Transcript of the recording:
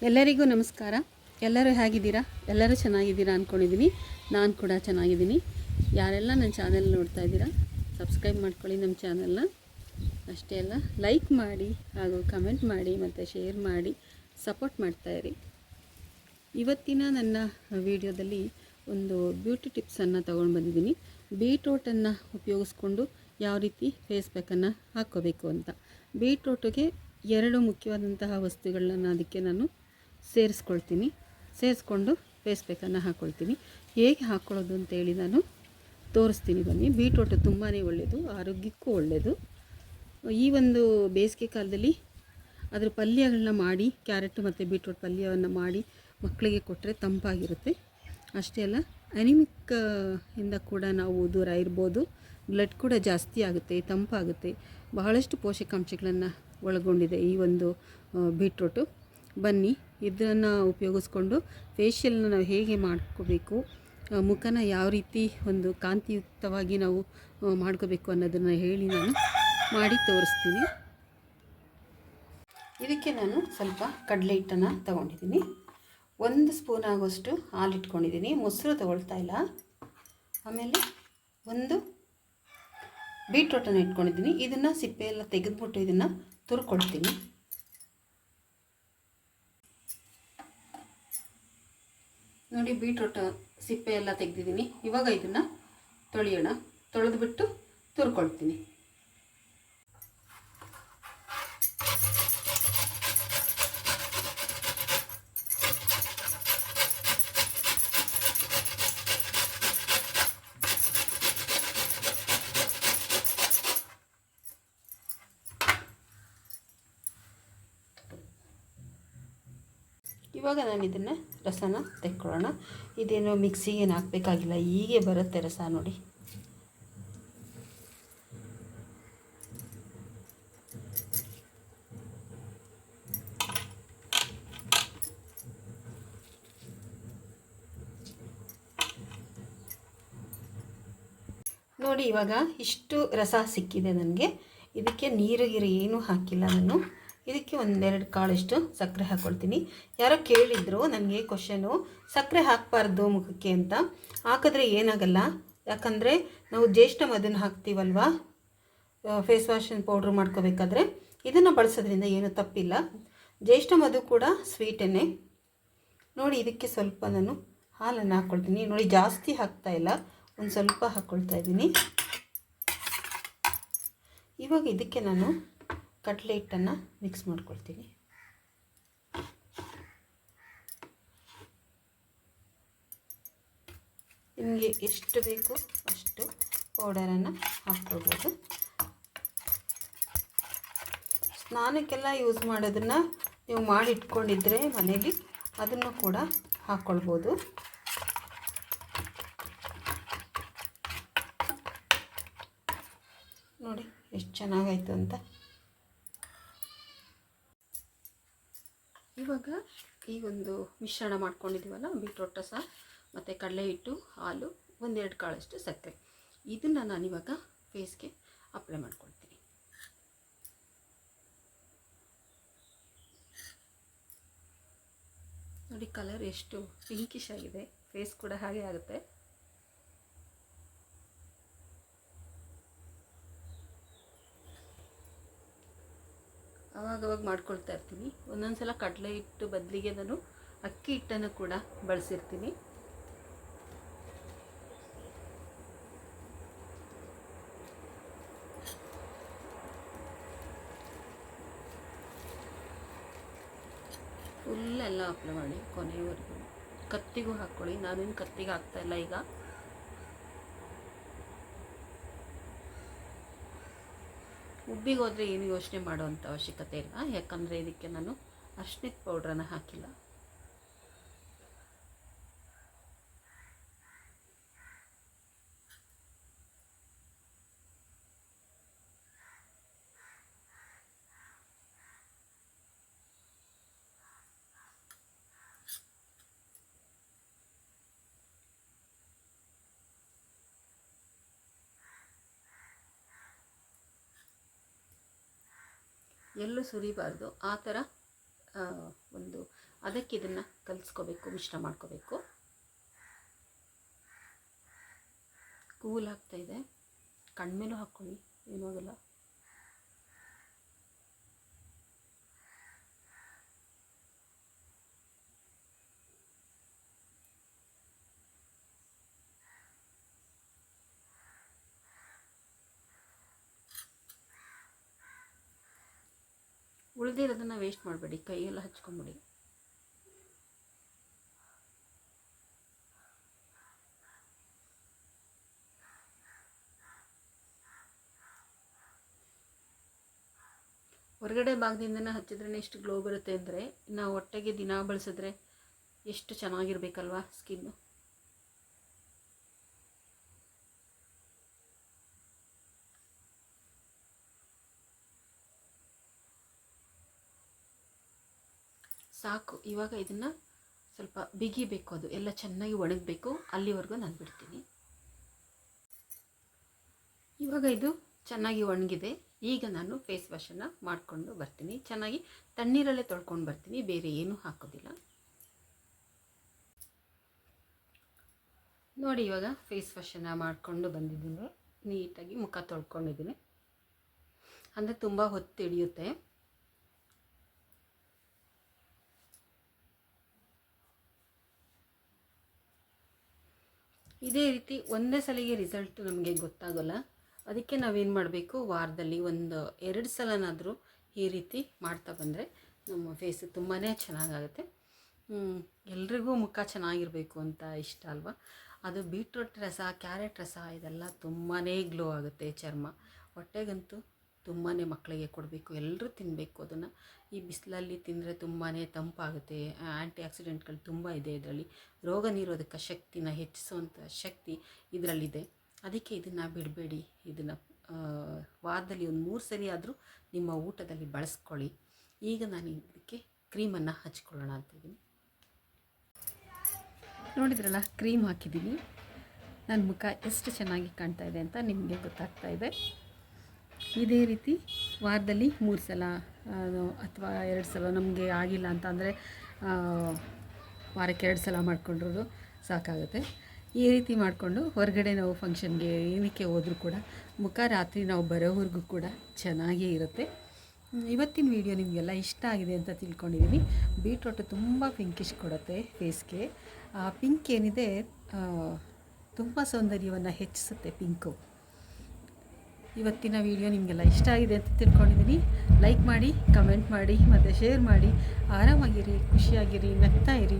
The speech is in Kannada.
ಎಲ್ಲರಿಗೂ ನಮಸ್ಕಾರ. ಎಲ್ಲರೂ ಹೇಗಿದ್ದೀರಾ? ಎಲ್ಲರೂ ಚೆನ್ನಾಗಿದ್ದೀರಾ ಅಂದ್ಕೊಂಡಿದ್ದೀನಿ. ನಾನು ಕೂಡ ಚೆನ್ನಾಗಿದ್ದೀನಿ. ಯಾರೆಲ್ಲ ನನ್ನ ಚಾನೆಲ್ ನೋಡ್ತಾ ಇದ್ದೀರಾ, ಸಬ್ಸ್ಕ್ರೈಬ್ ಮಾಡ್ಕೊಳ್ಳಿ ನಮ್ಮ ಚಾನೆಲ್ನ. ಅಷ್ಟೇ ಅಲ್ಲ, ಲೈಕ್ ಮಾಡಿ ಹಾಗೂ ಕಮೆಂಟ್ ಮಾಡಿ ಮತ್ತು ಶೇರ್ ಮಾಡಿ ಸಪೋರ್ಟ್ ಮಾಡ್ತಾಯಿರಿ. ಇವತ್ತಿನ ನನ್ನ ವಿಡಿಯೋದಲ್ಲಿ ಒಂದು ಬ್ಯೂಟಿ ಟಿಪ್ಸನ್ನು ತೊಗೊಂಡು ಬಂದಿದ್ದೀನಿ. ಬೀಟ್ರೂಟನ್ನು ಉಪಯೋಗಿಸ್ಕೊಂಡು ಯಾವ ರೀತಿ ಫೇಸ್ ಪ್ಯಾಕನ್ನು ಹಾಕ್ಕೋಬೇಕು ಅಂತ. ಬೀಟ್ರೂಟಿಗೆ 2 ಮುಖ್ಯವಾದಂತಹ ವಸ್ತುಗಳನ್ನ ಅದಕ್ಕೆ ನಾನು ಸೇರಿಸ್ಕೊಂಡು ಫೇಸ್ ಪ್ಯಾಕನ್ನು ಹಾಕ್ಕೊಳ್ತೀನಿ. ಹೇಗೆ ಹಾಕ್ಕೊಳ್ಳೋದು ಅಂತೇಳಿ ನಾನು ತೋರಿಸ್ತೀನಿ ಬನ್ನಿ. ಬೀಟ್ರೂಟು ತುಂಬಾ ಒಳ್ಳೆಯದು, ಆರೋಗ್ಯಕ್ಕೂ ಒಳ್ಳೆಯದು. ಈ ಒಂದು ಬೇಸಿಗೆ ಕಾಲದಲ್ಲಿ ಅದರ ಪಲ್ಯಗಳನ್ನ ಮಾಡಿ, ಕ್ಯಾರೆಟ್ ಮತ್ತು ಬೀಟ್ರೂಟ್ ಪಲ್ಯವನ್ನು ಮಾಡಿ ಮಕ್ಕಳಿಗೆ ಕೊಟ್ಟರೆ ತಂಪಾಗಿರುತ್ತೆ. ಅಷ್ಟೇ ಅಲ್ಲ, ಅನಿಮಿಕ್ ಇಂದ ಕೂಡ ನಾವು ದೂರ ಇರ್ಬೋದು. ಬ್ಲಡ್ ಕೂಡ ಜಾಸ್ತಿ ಆಗುತ್ತೆ, ತಂಪಾಗುತ್ತೆ. ಬಹಳಷ್ಟು ಪೋಷಕಾಂಶಗಳನ್ನು ಒಳಗೊಂಡಿದೆ ಈ ಒಂದು ಬೀಟ್ರೂಟು. ಬನ್ನಿ, ಇದನ್ನು ಉಪಯೋಗಿಸ್ಕೊಂಡು ಫೇಶಿಯಲ್ನ ನಾವು ಹೇಗೆ ಮಾಡ್ಕೋಬೇಕು, ಮುಖನ ಯಾವ ರೀತಿ ಒಂದು ಕಾಂತಿಯುಕ್ತವಾಗಿ ನಾವು ಮಾಡ್ಕೋಬೇಕು ಅನ್ನೋದನ್ನು ಹೇಳಿ ನಾನು ಮಾಡಿ ತೋರಿಸ್ತೀನಿ. ಇದಕ್ಕೆ ನಾನು ಸ್ವಲ್ಪ ಕಡಲೆ ಹಿಟ್ಟನ್ನು ತಗೊಂಡಿದ್ದೀನಿ. 1 ಸ್ಪೂನ್ ಆಗೋಷ್ಟು ಹಾಲು ಇಟ್ಕೊಂಡಿದ್ದೀನಿ. ಮೊಸರು ತಗೊಳ್ತಾ ಇಲ್ಲ. ಆಮೇಲೆ ಒಂದು ಬೀಟ್ರೂಟನ್ನು ಇಟ್ಕೊಂಡಿದ್ದೀನಿ. ಇದನ್ನು ಸಿಪ್ಪೆ ಎಲ್ಲ ತೆಗೆದುಬಿಟ್ಟು ಇದನ್ನು ತುರ್ಕೊಳ್ತೀನಿ. ನೋಡಿ, ಬೀಟ್ರೂಟ್ ಸಿಪ್ಪೆ ಎಲ್ಲ ತೆಗೆದಿದ್ದೀನಿ. ಇವಾಗ ಇದನ್ನು ತೊಳೆಯೋಣ. ತೊಳೆದುಬಿಟ್ಟು ತುರ್ಕೊಳ್ತೀನಿ. ಇವಾಗ ನಾನು ಇದನ್ನು ರಸನ ತೆಕ್ಕೊಳ್ಳೋಣ. ಇದೇನೋ ಮಿಕ್ಸಿಗೆ ಏನು ಹಾಕಬೇಕಾಗಿಲ್ಲ, ಹೀಗೆ ಬರುತ್ತೆ ರಸ. ನೋಡಿ, ನೋಡಿ ಇವಾಗ ಇಷ್ಟು ರಸ ಸಿಕ್ಕಿದೆ ನನಗೆ. ಇದಕ್ಕೆ ನೀರು ಏನೂ ಹಾಕಿಲ್ಲ ನಾನು. ಇದಕ್ಕೆ 1-2 ಕಾಳಷ್ಟು ಸಕ್ಕರೆ ಹಾಕ್ಕೊಳ್ತೀನಿ. ಯಾರೋ ಕೇಳಿದ್ರು ನನಗೆ ಕ್ವಶನು, ಸಕ್ಕರೆ ಹಾಕಬಾರ್ದು ಮುಖಕ್ಕೆ ಅಂತ. ಹಾಕಿದ್ರೆ ಏನಾಗಲ್ಲ, ಯಾಕಂದರೆ ನಾವು ಜ್ಯೇಷ್ಠ ಮಧುನ ಹಾಕ್ತೀವಲ್ವ ಫೇಸ್ ವಾಶ್ ಪೌಡ್ರ್ ಮಾಡ್ಕೋಬೇಕಾದ್ರೆ. ಇದನ್ನು ಬಳಸೋದ್ರಿಂದ ಏನೂ ತಪ್ಪಿಲ್ಲ. ಜ್ಯೇಷ್ಠ ಮಧು ಕೂಡ ಸ್ವೀಟನ್ನೇ. ನೋಡಿ, ಇದಕ್ಕೆ ಸ್ವಲ್ಪ ನಾನು ಹಾಲನ್ನು ಹಾಕ್ಕೊಳ್ತೀನಿ. ನೋಡಿ, ಜಾಸ್ತಿ ಹಾಕ್ತಾಯಿಲ್ಲ, ಒಂದು ಸ್ವಲ್ಪ ಹಾಕ್ಕೊಳ್ತಾ ಇದ್ದೀನಿ. ಇವಾಗ ಇದಕ್ಕೆ ನಾನು ಕಡಲೆ ಹಿಟ್ಟನ್ನು ಮಿಕ್ಸ್ ಮಾಡ್ಕೊಳ್ತೀನಿ. ನಿಮಗೆ ಎಷ್ಟು ಬೇಕು ಅಷ್ಟು ಪೌಡರನ್ನು ಹಾಕ್ಕೊಳ್ಬೋದು. ಸ್ನಾನಕ್ಕೆಲ್ಲ ಯೂಸ್ ಮಾಡೋದನ್ನು ನೀವು ಮಾಡಿಟ್ಕೊಂಡಿದ್ರೆ ಮನೇಲಿ ಅದನ್ನು ಕೂಡ ಹಾಕ್ಕೊಳ್ಬೋದು. ನೋಡಿ ಎಷ್ಟು ಚೆನ್ನಾಗಾಯಿತು ಅಂತ. ಇವಾಗ ಈ ಒಂದು ಮಿಶ್ರಣ ಮಾಡ್ಕೊಂಡಿದ್ದೀವಲ್ಲ, ಬೀಟ್ರೂಟ್ ರಸ ಮತ್ತು ಕಡಲೆ ಹಿಟ್ಟು, ಹಾಲು, 1-2 ಕಾಳಷ್ಟು ಸಕ್ಕರೆ, ಇದನ್ನು ನಾನಿವಾಗ ಫೇಸ್ಗೆ ಅಪ್ಲೈ ಮಾಡ್ಕೊಳ್ತೀನಿ. ನೋಡಿ, ಕಲರ್ ಎಷ್ಟು ಪಿಂಕಿಶ್ ಆಗಿದೆ. ಫೇಸ್ ಕೂಡ ಹಾಗೆ ಆಗುತ್ತೆ. ಅವಾಗವಾಗ ಮಾಡ್ಕೊಳ್ತಾ ಇರ್ತೀನಿ. ಒಂದೊಂದು ಸಲ ಕಡಲೆ ಹಿಟ್ಟು ಬದಲಿಗೆ ನಾನು ಅಕ್ಕಿ ಹಿಟ್ಟನ್ನು ಕೂಡ ಬಳಸಿರ್ತೀನಿ. ಫುಲ್ಲೆಲ್ಲ ಅಪ್ಲೈ ಮಾಡಿ ಕೊನೆಯವರೆಗೂ. ಕತ್ತಿಗೂ ಹಾಕ್ಕೊಳ್ಳಿ. ನಾನೇನು ಕತ್ತಿಗೆ ಹಾಕ್ತಾಯಿಲ್ಲ ಈಗ. ಉಬ್ಬಿಗೆ ಹೋದರೆ ಏನು ಯೋಚನೆ ಮಾಡೋವಂಥ ಅವಶ್ಯಕತೆ ಇಲ್ಲ, ಯಾಕಂದರೆ ಇದಕ್ಕೆ ನಾನು ಅರಿಶಿಣದ ಪೌಡ್ರನ್ನು ಹಾಕಿಲ್ಲ. ಎಲ್ಲೂ ಸುರಿಬಾರ್ದು. ಆ ಥರ ಒಂದು ಅದಕ್ಕೆ ಇದನ್ನು ಕಲಿಸ್ಕೋಬೇಕು, ಮಿಶ್ರ ಮಾಡ್ಕೋಬೇಕು. ಕೂಲ್ ಆಗ್ತಾಯಿದೆ, ಕಣ್ಮೇಲೂ ಹಾಕ್ಕೊಳ್ಳಿ, ಏನೂ ಆಗಲ್ಲ. ಉಳಿದಿರೋದನ್ನು ವೇಸ್ಟ್ ಮಾಡಬೇಡಿ, ಕೈಯೆಲ್ಲ ಹಚ್ಕೊಂಬಿಡಿ. ಹೊರಗಡೆ ಭಾಗದಿಂದನೇ ಹಚ್ಚಿದ್ರೇ ಎಷ್ಟು ಗ್ಲೋ ಬರುತ್ತೆ ಅಂದರೆ, ನಾವು ಹೊಟ್ಟೆಗೆ ದಿನ ಬಳಸಿದ್ರೆ ಎಷ್ಟು ಚೆನ್ನಾಗಿರ್ಬೇಕಲ್ವಾ ಸ್ಕಿನ್ನು. ಸಾಕು. ಇವಾಗ ಇದನ್ನು ಸ್ವಲ್ಪ ಬಿಗಿಬೇಕು, ಅದು ಎಲ್ಲ ಚೆನ್ನಾಗಿ ಒಣಗಬೇಕು, ಅಲ್ಲಿವರೆಗೂ ನಾನು ಬಿಡ್ತೀನಿ. ಇವಾಗ ಇದು ಚೆನ್ನಾಗಿ ಒಣಗಿದೆ. ಈಗ ನಾನು ಫೇಸ್ ವಾಶನ್ನು ಮಾಡಿಕೊಂಡು ಬರ್ತೀನಿ. ಚೆನ್ನಾಗಿ ತಣ್ಣೀರಲ್ಲೇ ತೊಳ್ಕೊಂಡು ಬರ್ತೀನಿ, ಬೇರೆ ಏನೂ ಹಾಕೋದಿಲ್ಲ. ನೋಡಿ, ಇವಾಗ ಫೇಸ್ ವಾಶನ್ನು ಮಾಡಿಕೊಂಡು ಬಂದಿದ್ದೀನಿ. ನೀಟಾಗಿ ಮುಖ ತೊಳ್ಕೊಂಡಿದ್ದೀನಿ. ಅಂದರೆ ತುಂಬ ಹೊತ್ತು ಹಿಡಿಯುತ್ತೆ. ಇದೇ ರೀತಿ ಒಂದೇ ಸಲಿಗೆ ರಿಸಲ್ಟ್ ನಮಗೆ ಗೊತ್ತಾಗೋಲ್ಲ. ಅದಕ್ಕೆ ನಾವೇನು ಮಾಡಬೇಕು, ವಾರದಲ್ಲಿ ಒಂದು 2 ಸಲನಾದರೂ ಈ ರೀತಿ ಮಾಡ್ತಾ ಬಂದರೆ ನಮ್ಮ ಫೇಸ್ ತುಂಬಾ ಚೆನ್ನಾಗಾಗುತ್ತೆ. ಎಲ್ರಿಗೂ ಮುಖ ಚೆನ್ನಾಗಿರಬೇಕು ಅಂತ ಇಷ್ಟ ಅಲ್ವಾ. ಅದು ಬೀಟ್ರೂಟ್ ರಸ, ಕ್ಯಾರೆಟ್ ರಸ ಇದೆಲ್ಲ ತುಂಬಾ ಗ್ಲೋ ಆಗುತ್ತೆ ಚರ್ಮ. ಹೊಟ್ಟೆಗಂತೂ ತುಂಬಾ ಮಕ್ಕಳಿಗೆ ಕೊಡಬೇಕು, ಎಲ್ಲರೂ ತಿನ್ನಬೇಕು ಅದನ್ನು. ಈ ಬಿಸಿಲಲ್ಲಿ ತಿಂದರೆ ತುಂಬಾ ತಂಪಾಗುತ್ತೆ. ಆ್ಯಂಟಿ ಆಕ್ಸಿಡೆಂಟ್ಗಳು ತುಂಬ ಇದೆ ಇದರಲ್ಲಿ. ರೋಗ ನಿರೋಧಕ ಶಕ್ತಿನ ಹೆಚ್ಚಿಸುವಂಥ ಶಕ್ತಿ ಇದರಲ್ಲಿದೆ. ಅದಕ್ಕೆ ಇದನ್ನು ಬಿಡಬೇಡಿ. ಇದನ್ನು ವಾರದಲ್ಲಿ ಒಂದು 3 ಸರಿ ಆದರೂ ನಿಮ್ಮ ಊಟದಲ್ಲಿ ಬಳಸ್ಕೊಳ್ಳಿ. ಈಗ ನಾನು ಇದಕ್ಕೆ ಕ್ರೀಮನ್ನು ಹಚ್ಕೊಳ್ಳೋಣ ಅಂತಿದ್ದೀನಿ. ನೋಡಿದ್ರಲ್ಲ, ಕ್ರೀಮ್ ಹಾಕಿದ್ದೀನಿ. ನನ್ನ ಮುಖ ಎಷ್ಟು ಚೆನ್ನಾಗಿ ಕಾಣ್ತಾ ಇದೆ ಅಂತ ನಿಮಗೆ ಗೊತ್ತಾಗ್ತಾ ಇದೆ. ಇದೇ ರೀತಿ ವಾರದಲ್ಲಿ 3 ಸಲ ಅಥವಾ 2 ಸಲ ನಮಗೆ ಆಗಿಲ್ಲ ಅಂತ ಅಂದರೆ ವಾರಕ್ಕೆ 2 ಸಲ ಮಾಡಿಕೊಂಡ್ರೂ ಸಾಕಾಗುತ್ತೆ. ಈ ರೀತಿ ಮಾಡಿಕೊಂಡು ಹೊರಗಡೆ ನಾವು ಫಂಕ್ಷನ್ಗೆ ಏನಕ್ಕೆ ಹೋದರೂ ಕೂಡ ಮುಖ ರಾತ್ರಿ ನಾವು ಬರೋವರೆಗೂ ಕೂಡ ಚೆನ್ನಾಗೇ ಇರುತ್ತೆ. ಇವತ್ತಿನ ವಿಡಿಯೋ ನಿಮಗೆಲ್ಲ ಇಷ್ಟ ಆಗಿದೆ ಅಂತ ತಿಳ್ಕೊಂಡಿದ್ದೀನಿ. ಬೀಟ್ರೂಟ್ ತುಂಬ ಪಿಂಕಿಶ್ ಕೊಡುತ್ತೆ ಫೇಸ್ಗೆ. ಆ ಪಿಂಕ್ ಏನಿದೆ ತುಂಬ ಸೌಂದರ್ಯವನ್ನು ಹೆಚ್ಚಿಸುತ್ತೆ ಪಿಂಕು. ಇವತ್ತಿನ ವಿಡಿಯೋ ನಿಮಗೆಲ್ಲ ಇಷ್ಟ ಆಗಿದೆ ಅಂತ ತಿಳ್ಕೊಂಡಿದ್ದೀನಿ. ಲೈಕ್ ಮಾಡಿ, ಕಮೆಂಟ್ ಮಾಡಿ ಮತ್ತು ಶೇರ್ ಮಾಡಿ. ಆರಾಮಾಗಿರಿ, ಖುಷಿಯಾಗಿರಿ, ನಗ್ತಾ ಇರಿ.